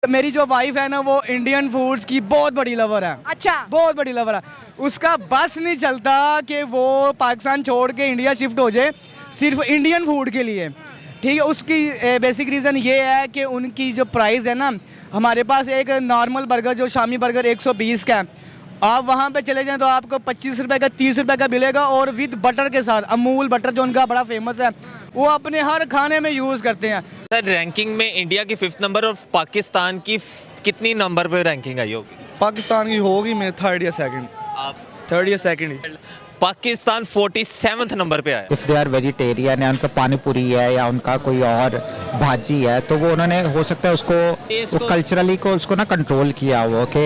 मेरी जो वाइफ है ना वो इंडियन फूड्स की बहुत बड़ी लवर है। अच्छा। बहुत बड़ी लवर है। उसका बस नहीं चलता कि वो पाकिस्तान छोड़ के इंडिया शिफ्ट हो जाए सिर्फ इंडियन फूड के लिए। ठीक है, उसकी बेसिक रीज़न ये है कि उनकी जो प्राइस है ना, हमारे पास एक नॉर्मल बर्गर जो शामी बर्गर 120 का है, आप वहाँ पे चले जाएं तो आपको 25 रुपये का 30 रुपये का मिलेगा, और विद बटर के साथ। अमूल बटर जो उनका बड़ा फेमस है, वो अपने हर खाने में यूज़ करते हैं। सर रैंकिंग में इंडिया की 5th नंबर और पाकिस्तान की कितनी नंबर पे रैंकिंग आई होगी? पाकिस्तान की होगी मैं 3rd या 2nd। आप 3rd या 2nd। पाकिस्तान 47th नंबर पे आया। इफ़ दे आर वेजिटेरियन या उनका पानी पूरी है या उनका कोई और भाजी है, तो वो उन्होंने हो सकता है उसको कल्चरली को उसको ना कंट्रोल किया हो कि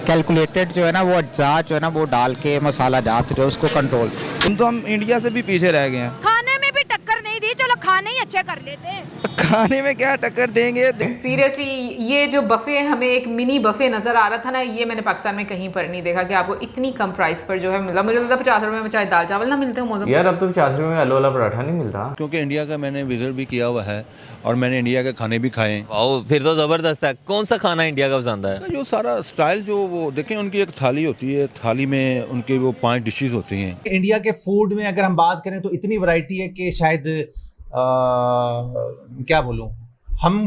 कैलकुलेटेड जो है ना वो अज्जा जो है ना वो डाल के मसाला जात जो उसको कंट्रोल। तो हम इंडिया से भी पीछे रह गए हैं। खाने में भी टक्कर नहीं दी, चलो खाने ही अच्छे कर लेते हैं। खाने में क्या टक्कर देंगे? सीरियसली ये जो बफे हमें एक मिनी बफे नजर आ रहा था ना, ये मैंने पाकिस्तान में कहीं पर नहीं देखा कि आपको इतनी कम प्राइस पर जो है मिला। मुझे लगता है 50 रुपए में चाहे दाल चावल ना मिलते हो मौसम यार, अब तो 50 रुपए में आलू वाला पराठा नहीं मिलता। क्योंकि इंडिया का मैंने विजिट भी किया हुआ है और मैंने इंडिया के खाने भी खाए। वाओ, फिर तो जबरदस्त है। कौन सा खाना इंडिया का पसंद है? जो सारा स्टाइल जो वो देखें, उनकी एक थाली होती है, थाली में उनके वो 5 डिशेस होती हैं। इंडिया के फूड में अगर हम बात करें तो इतनी वैरायटी है कि शायद क्या बोलूं, हम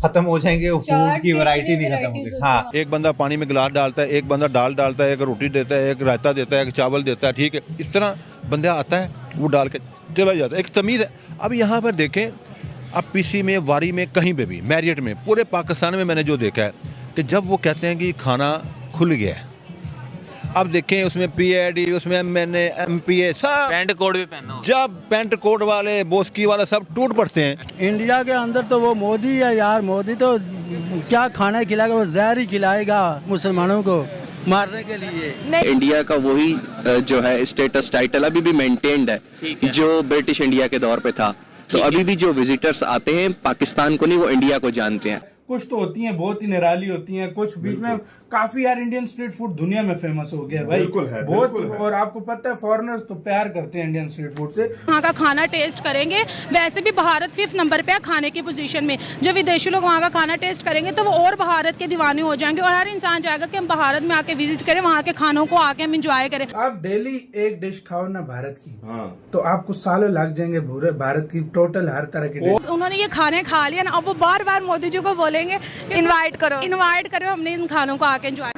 खत्म हो जाएंगे, फूड की वैरायटी नहीं खत्म होगी। हाँ, एक बंदा पानी में गिलास डालता है, एक बंदा दाल डालता है, एक रोटी देता है, एक रायता देता है, एक चावल देता है। ठीक है, इस तरह बंदा आता है, वो डाल के चला जाता है। एक तमीज़ है। अब यहाँ पर देखें, अब पीसी में, वारी में, कहीं पे भी, मैरियट में, पूरे पाकिस्तान में मैंने जो देखा है कि जब वो कहते हैं कि खाना खुल गया है, अब देखें उसमें PID, उसमें MNA, MPA सब पैंट कोट भी पहनना हो। जब पैंट कोट वाले, बोस्की वाला सब टूट पड़ते हैं। इंडिया के अंदर तो वो मोदी है यार। मोदी तो क्या खाना खिलाएगा, वो जहर ही खिलाएगा मुसलमानों को मारने के लिए। इंडिया का वही जो है स्टेटस टाइटल अभी भी मेंटेन्ड है जो ब्रिटिश इंडिया के दौर पे था। तो अभी भी जो विजिटर्स आते हैं पाकिस्तान को नहीं, वो इंडिया को जानते हैं। कुछ तो होती हैं बहुत ही निराली होती हैं, कुछ बीच में काफी यार इंडियन स्ट्रीट फूड दुनिया में फेमस हो गया है भाई। बिल्कुल है, बहुत बिल्कुल है। और आपको पता है फॉरेनर्स तो प्यार करते हैं इंडियन स्ट्रीट फूड से। वहाँ का खाना टेस्ट करेंगे। वैसे भी भारत 5th नंबर पे है खाने की पोजीशन में। जब विदेशी लोग वहाँ का खाना टेस्ट करेंगे तो वो और भारत के दीवाने हो जाएंगे, और हर इंसान चाहेगा कि हम भारत में आके विजिट करें, वहाँ के खानों को आके हम इंजॉय करें। आप डेली एक डिश खाओ ना भारत की, तो आपको सालों लग जाएंगे पूरे भारत की टोटल हर तरह की डिश। उन्होंने ये खाने खा लिया ना, अब वो बार बार मोदी जी को बोलेंगे इनवाइट करो, हमने इन खानों को आके एंजॉय।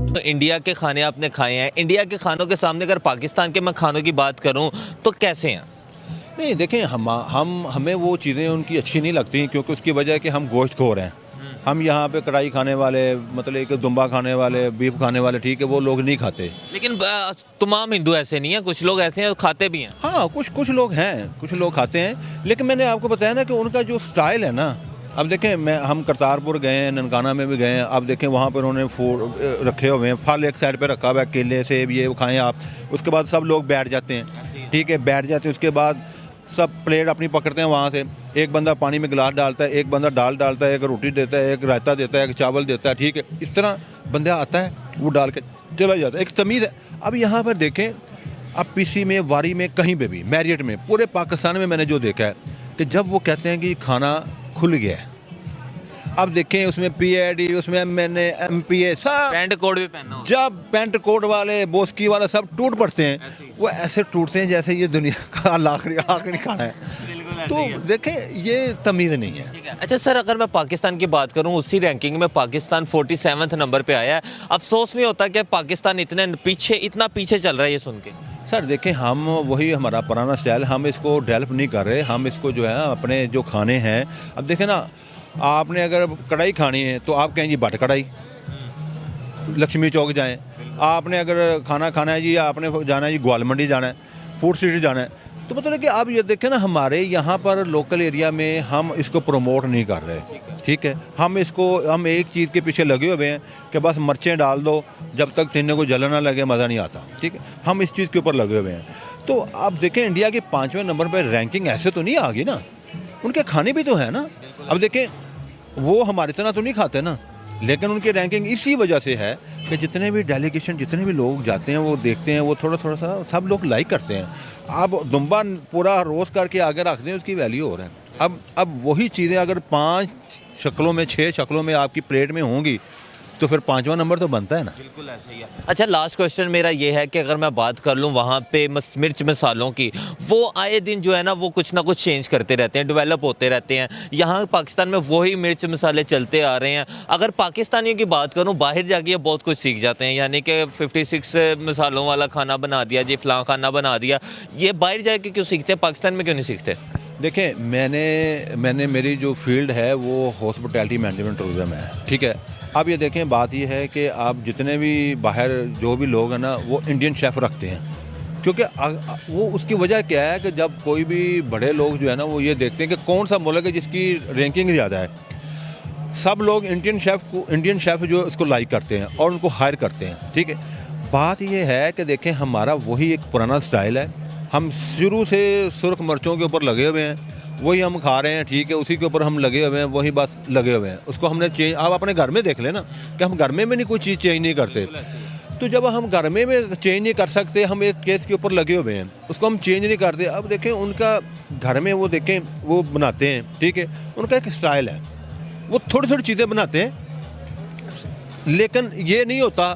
तो इंडिया के खाने आपने खाए हैं, इंडिया के खानों के सामने अगर पाकिस्तान के मैं खानों की बात करूं तो कैसे हैं? नहीं देखें, हमें वो चीज़ें उनकी अच्छी नहीं लगती, क्योंकि उसकी वजह है कि हम गोश्त खोर हैं। हम यहाँ पे कढ़ाई खाने वाले, मतलब एक दुम्बा खाने वाले, बीफ खाने वाले, ठीक है, वो लोग नहीं खाते। लेकिन तमाम हिंदू ऐसे नहीं है, कुछ लोग ऐसे हैं जो खाते भी हैं। हाँ, कुछ लोग हैं, कुछ लोग खाते हैं। लेकिन मैंने आपको बताया ना कि उनका जो स्टाइल है ना, अब देखें, हम करतारपुर गए हैं, ननकाना में भी गए हैं। अब देखें वहाँ पर उन्होंने फूड रखे हुए हैं, फल एक साइड पे रखा हुआ है, केले सेब ये वो खाएं आप। उसके बाद सब लोग बैठ जाते हैं, ठीक है, बैठ जाते हैं। उसके बाद सब प्लेट अपनी पकड़ते हैं वहाँ से। एक बंदा पानी में गिलास डालता है, एक बंदा दाल डालता है, एक रोटी देता है, एक रायता देता है, एक चावल देता है। ठीक है, इस तरह बंदा आता है, वो डाल के चला जाता है। एक तमीज़ है। अब यहाँ पर देखें, अब पीसी में, वारी में, कहीं पे भी, मैरियट में, पूरे पाकिस्तान में मैंने जो देखा है कि जब वो कहते हैं कि खाना खुल गया है, अब देखें उसमें PID, उसमें MNA, MPA सब पैंट कोट भी पहनना हो। जब पैंट कोट वाले, बोस्की वाला सब टूट पड़ते हैं, वो ऐसे टूटते हैं जैसे ये दुनिया का आखिरी खाना है। तो देखें, ये तमीज़ नहीं है। अच्छा सर, अगर मैं पाकिस्तान की बात करूं, उसी रैंकिंग में पाकिस्तान 47th नंबर पे आया है। अफसोस नहीं होता कि पाकिस्तान इतना पीछे चल रहा है ये सुन के? सर देखें, हम वही हमारा पुराना स्टाइल, हम इसको डेवलप नहीं कर रहे। हम इसको जो है अपने जो खाने हैं, अब देखें ना, आपने अगर कढ़ाई खानी है तो आप कहें जी भट कढ़ाई, लक्ष्मी चौक जाएं। आपने अगर खाना खाना है जी, आपने जाना है जी ग्वाल मंडी जाना है, फूड सिटी जाना है। तो मतलब कि आप ये देखें ना, हमारे यहाँ पर लोकल एरिया में हम इसको प्रमोट नहीं कर रहे। ठीक है, हम एक चीज़ के पीछे लगे हुए हैं कि बस मिर्चें डाल दो, जब तक सीने को जलन ना लगे मज़ा नहीं आता। ठीक है, हम इस चीज़ के ऊपर लगे हुए हैं। तो आप देखें, इंडिया के 5वें नंबर पर रैंकिंग ऐसे तो नहीं आ गई ना, उनके खाने भी तो है ना। अब देखें, वो हमारी तरह तो नहीं खाते ना, लेकिन उनकी रैंकिंग इसी वजह से है कि जितने भी डेलीगेशन, जितने भी लोग जाते हैं वो देखते हैं, वो थोड़ा थोड़ा सा सब लोग लाइक करते हैं। अब दुम्बा पूरा रोस्ट करके आगे रख दें, उसकी वैल्यू हो रहा है। अब वही चीज़ें अगर 5 शक्लों में, 6 शक्लों में आपकी प्लेट में होंगी तो फिर 5वां नंबर तो बनता है ना। बिल्कुल ऐसे ही है। अच्छा, लास्ट क्वेश्चन मेरा ये है कि अगर मैं बात कर लूँ वहाँ पे मिर्च मसालों की, वो आए दिन जो है ना वो कुछ ना कुछ चेंज करते रहते हैं, डेवलप होते रहते हैं। यहाँ पाकिस्तान में वही मिर्च मसाले चलते आ रहे हैं। अगर पाकिस्तानियों की बात करूँ, बाहर जाके ये बहुत कुछ सीख जाते हैं, यानी कि 56 मसालों वाला खाना बना दिया जी, फलां खाना बना दिया। ये बाहर जाके क्यों सीखते हैं, पाकिस्तान में क्यों नहीं सीखते? देखें, मैंने मेरी जो फील्ड है वो हॉस्पिटैलिटी मैनेजमेंट टूरिज्म है, ठीक है। अब ये देखें, बात ये है कि आप जितने भी बाहर जो भी लोग हैं ना वो इंडियन शेफ़ रखते हैं, क्योंकि वो उसकी वजह क्या है कि जब कोई भी बड़े लोग जो है ना वो ये देखते हैं कि कौन सा मुल्क है जिसकी रैंकिंग ज़्यादा है, सब लोग इंडियन शेफ़ जो उसको लाइक करते हैं और उनको हायर करते हैं, ठीक है। बात ये है कि देखें, हमारा वही एक पुराना स्टाइल है, हम शुरू से सुर्ख मिर्चों के ऊपर लगे हुए हैं, वही हम खा रहे हैं, ठीक है, उसी के ऊपर हम लगे हुए हैं, वही बस लगे हुए हैं। उसको हमने चेंज, आप अपने घर में देख लेना कि हम घर में भी नहीं कोई चीज़ चेंज नहीं करते। तो जब हम घर में चेंज नहीं कर सकते, हम एक केस के ऊपर लगे हुए हैं, उसको हम चेंज नहीं करते। अब देखें, उनका घर में वो देखें वो बनाते हैं, ठीक है, उनका एक स्टाइल है, वो थोड़ी थोड़ी चीज़ें बनाते हैं। लेकिन ये नहीं होता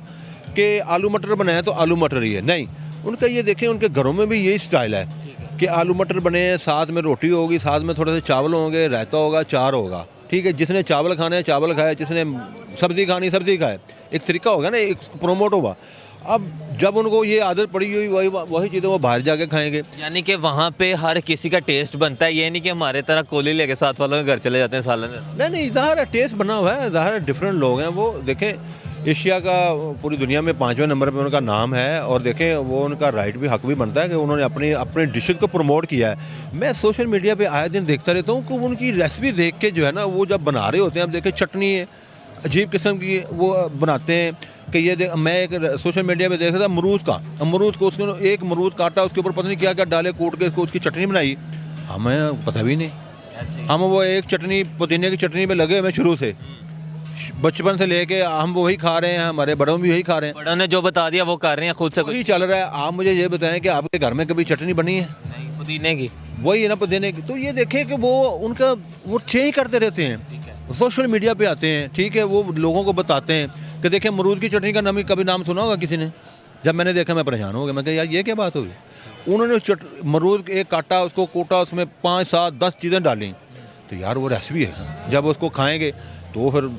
कि आलू मटर बनाए तो आलू मटर ही है, नहीं। उनका ये देखें, उनके घरों में भी यही स्टाइल है कि आलू मटर बने, साथ में रोटी होगी, साथ में थोड़े से चावल होंगे, रायता होगा, चार होगा, ठीक है। जिसने चावल खाने हैं चावल खाए, जिसने सब्ज़ी खानी सब्ज़ी खाए, एक तरीका होगा ना, एक प्रोमोट होगा। अब जब उनको ये आदत पड़ी हुई, वही चीज़ें वो बाहर जाके खाएंगे। यानी कि वहाँ पे हर किसी का टेस्ट बनता है, ये नहीं कि हमारे तरह कोली लेके साथ वालों के घर चले जाते हैं सालन। नहीं, ज़ाहिर है टेस्ट बना हुआ है, ज़ाहिर है डिफरेंट लोग हैं। वो देखें, एशिया का पूरी दुनिया में 5वें नंबर पे उनका नाम है, और देखें वो उनका राइट भी, हक भी बनता है कि उन्होंने अपनी डिशेज़ को प्रमोट किया है। मैं सोशल मीडिया पे आए दिन देखता रहता हूँ कि उनकी रेसिपी देख के जो है ना, वो जब बना रहे होते हैं, अब देखें चटनी है अजीब किस्म की वो बनाते हैं कि ये मैं एक सोशल मीडिया पे देख रहा था अमरूद को उसको एक अमरूद काटा, उसके ऊपर पता नहीं क्या क्या डाले, कूट के उसकी चटनी बनाई। हमें पता भी नहीं, हम वो एक चटनी, पुदीने की चटनी पे लगे हुए शुरू से, बचपन से लेके हम वही खा रहे हैं, हमारे बड़ों भी वही खा रहे हैं। बड़ों ने जो बता दिया वो कर रहे हैं, खुद से वही चल रहा है। आप मुझे ये बताएं कि आपके घर में कभी चटनी बनी है? नहीं, पुदीने की, वही है ना, पुदीने की। तो ये देखें कि वो उनका वो चेंज करते रहते हैं, सोशल मीडिया पे आते हैं, ठीक है, वो लोगों को बताते हैं कि देखें अमरूद की चटनी का नाम कभी नाम सुना होगा किसी ने? जब मैंने देखा मैं परेशान हो गया, मैं कहा यार ये क्या बात होगी। उन्होंने अमरूद एक काटा, उसको कूटा, उसमें 5, 7, 10 चीज़ें डाली, तो यार वो रेसिपी है। जब उसको खाएंगे तो फिर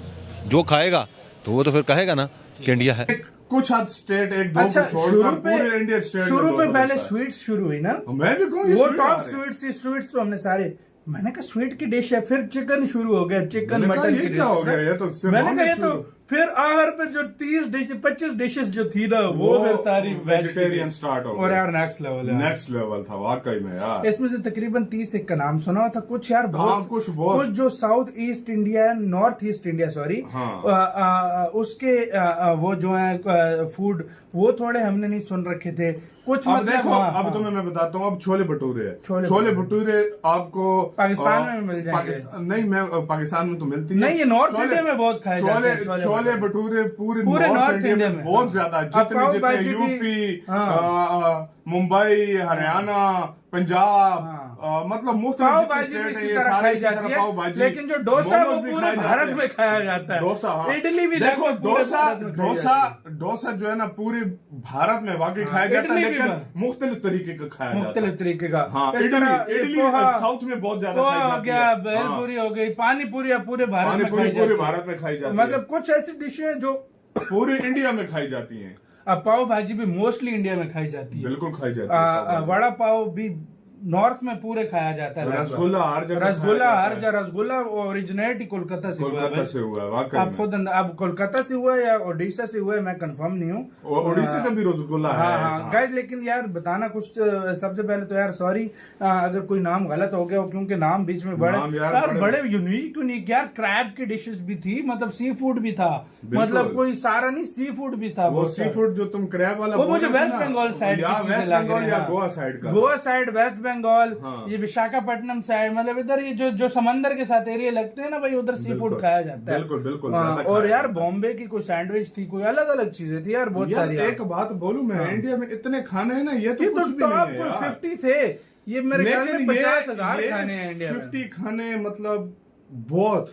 जो खाएगा तो वो तो फिर कहेगा ना कि इंडिया है। कुछ हद स्टेट एक दो अच्छा, छोड़कर पूरे इंडिया स्टेट शुरू पे पहले स्वीट्स शुरू हुई ना, मैं भी कहूँ वो टॉप स्वीट्स तो हमने सारे, मैंने कहा स्वीट की डिश है, फिर चिकन शुरू हो गया, चिकन मटन की क्या हो गया, ये तो मैंने कहा ये तो फिर आखिर पे जो 25 डिशेस जो थी ना वो फिर सारी वेजिटेरियन स्टार्ट हो गया। और यार नेक्स्ट लेवल था वाकई में यार। इसमें से तकरीबन 30 का नाम सुना हुआ था, कुछ यार कुछ जो south east India, north east India sorry, उसके वो जो है फूड वो थोड़े हमने नहीं सुन रखे थे कुछ। अब देखो, अब तुम्हें मैं बताता हूँ, अब छोले भटूरे है, छोले भटूरे आपको पाकिस्तान में मिल जाएंगे। नहीं, मैं पाकिस्तान में तो मिलती नहीं, ये नॉर्थ इंडिया में बहुत खाए जाते हैं छोले भटूरे, पूरे नॉर्थ इंडिया में बहुत ज्यादा, जितने यूपी, मुंबई, हरियाणा, पंजाब, मतलब मुख्तलिफ स्टेट है, ये सारे पाव भाजी। लेकिन जो डोसा है वो पूरे भारत में खाया जाता है। डोसा, इडली भी देखो, डोसा जो है ना पूरे भारत में वाकई खाया जाता है, लेकिन मुख्तलिफ तरीके का खाया जाता है, मुख्तलिफ तरीके का। इडली साउथ में बहुत ज्यादा खाई जाती है, भेलपूरी हो गई, पानी पूरी पूरे भारत में खाई जाती है। मतलब कुछ ऐसी डिशें जो पूरे इंडिया में खाई जाती हैं। पाव भाजी भी मोस्टली इंडिया में खाई जाती है, बिल्कुल खाई जाती है। वड़ा पाव भी नॉर्थ में पूरे खाया जाता है। रसगुल्ला हर जगह रसगुल्ला ओरिजिनेट ही कोलकाता से हुआ है। आप खुद अब कोलकाता से हुआ है या ओडिशा से हुआ है, मैं कंफर्म नहीं हूँ। ओडिशा का भी रसगुल्ला है। हाँ गाइस, लेकिन यार बताना कुछ, सबसे पहले तो यार सॉरी अगर कोई नाम गलत हो गया, क्योंकि नाम बीच में बड़े यूनिक यार क्रैब की डिशेस भी थी, मतलब सी फूड भी था, मतलब कोई सारा नहीं, सी फूड भी था। वो सी फूड जो तुम क्रैब वाला, वो मुझे वेस्ट बंगाल साइड, वेस्ट बंगाल या गोवा साइड का, गोवा साइड, वेस्ट बंगाल, हाँ। ये विशाखापट्टनम साइड, मतलब इधर ये जो समंदर के साथ एरिया लगते हैं ना भाई, उधर सी फूड खाया जाता है। बिल्कुल बिल्कुल। और यार बॉम्बे की कोई सैंडविच थी, कोई अलग अलग चीजें थी यार, बहुत सारी। एक बात बोलूं मैं, इंडिया में इतने खाने हैं ना, ये तो कुछ भी टॉप नहीं है 50 थे ये, मेरे ख्याल में 50,000 खाने हैं इंडिया में। 50 खाने मतलब बहुत